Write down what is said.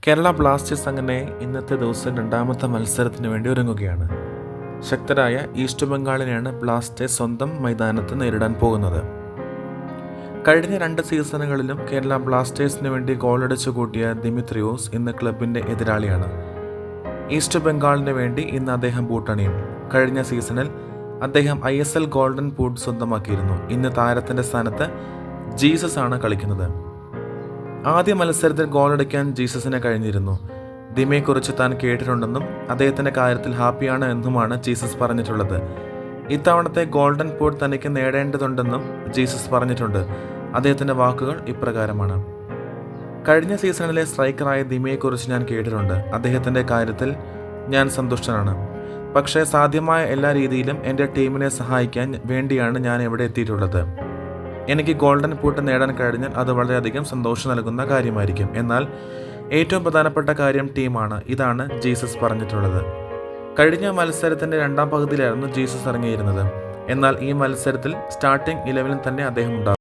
Kerala Blasters അങ്ങനെ ഇന്നത്തെ ദിവസം രണ്ടാമത്തെ മത്സരത്തിന് വേണ്ടി ഒരുങ്ങുകയാണ്. ശക്തരായ ഈസ്റ്റ് ബംഗാളിനെയാണ് ബ്ലാസ്റ്റേഴ്സ് സ്വന്തം മൈതാനത്ത് നേരിടാൻ പോകുന്നത്. കഴിഞ്ഞ 2 സീസണുകളിലും കേരള ബ്ലാസ്റ്റേഴ്സിന് വേണ്ടി ഗോളടിച്ചു കൂട്ടിയ ദിമിത്രിയോസ് ഇന്ന് ക്ലബിൻ്റെ എതിരാളിയാണ്. ഈസ്റ്റ് ബംഗാളിന് വേണ്ടി ഇന്ന് അദ്ദേഹം ബൂട്ടണിയും. കഴിഞ്ഞ സീസണിൽ അദ്ദേഹം ISL ഗോൾഡൻ ബൂട്ട് സ്വന്തമാക്കിയിരുന്നു. ഇന്ന് താരത്തിൻ്റെ സ്ഥാനത്ത് ജീസസ് ആണ് കളിക്കുന്നത്. ആദ്യ മത്സരത്തിൽ ഗോളടിക്കാൻ ജീസസിന് കഴിഞ്ഞിരുന്നു. ദിമയെക്കുറിച്ച് താൻ കേട്ടിട്ടുണ്ടെന്നും അദ്ദേഹത്തിൻ്റെ കാര്യത്തിൽ ഹാപ്പിയാണ് എന്നുമാണ് ജീസസ് പറഞ്ഞിട്ടുള്ളത്. ഇത്തവണത്തെ ഗോൾഡൻ ബൂട്ട് തനിക്ക് നേടേണ്ടതുണ്ടെന്നും ജീസസ് പറഞ്ഞിട്ടുണ്ട്. അദ്ദേഹത്തിൻ്റെ വാക്കുകൾ ഇപ്രകാരമാണ്: കഴിഞ്ഞ സീസണിലെ സ്ട്രൈക്കറായ ദിമയെക്കുറിച്ച് ഞാൻ കേട്ടിട്ടുണ്ട്. അദ്ദേഹത്തിൻ്റെ കാര്യത്തിൽ ഞാൻ സന്തുഷ്ടനാണ്. പക്ഷേ സാധ്യമായ എല്ലാ രീതിയിലും എൻ്റെ ടീമിനെ സഹായിക്കാൻ വേണ്ടിയാണ് ഞാൻ ഇവിടെ എത്തിയിട്ടുള്ളത്. എനിക്ക് ഗോൾഡൻ ബൂട്ട് നേടാൻ കഴിഞ്ഞാൽ അത് വളരെയധികം സന്തോഷം നൽകുന്ന കാര്യമായിരിക്കും. എന്നാൽ ഏറ്റവും പ്രധാനപ്പെട്ട കാര്യം ടീമാണ്. ഇതാണ് ജീസസ് പറഞ്ഞിട്ടുള്ളത്. കഴിഞ്ഞ മത്സരത്തിൻ്റെ 2ാം പകുതിയിലായിരുന്നു ജീസസ് ഇറങ്ങിയിരുന്നത്. എന്നാൽ ഈ മത്സരത്തിൽ സ്റ്റാർട്ടിംഗ് 11 തന്നെ അദ്ദേഹം ഉണ്ടാകും.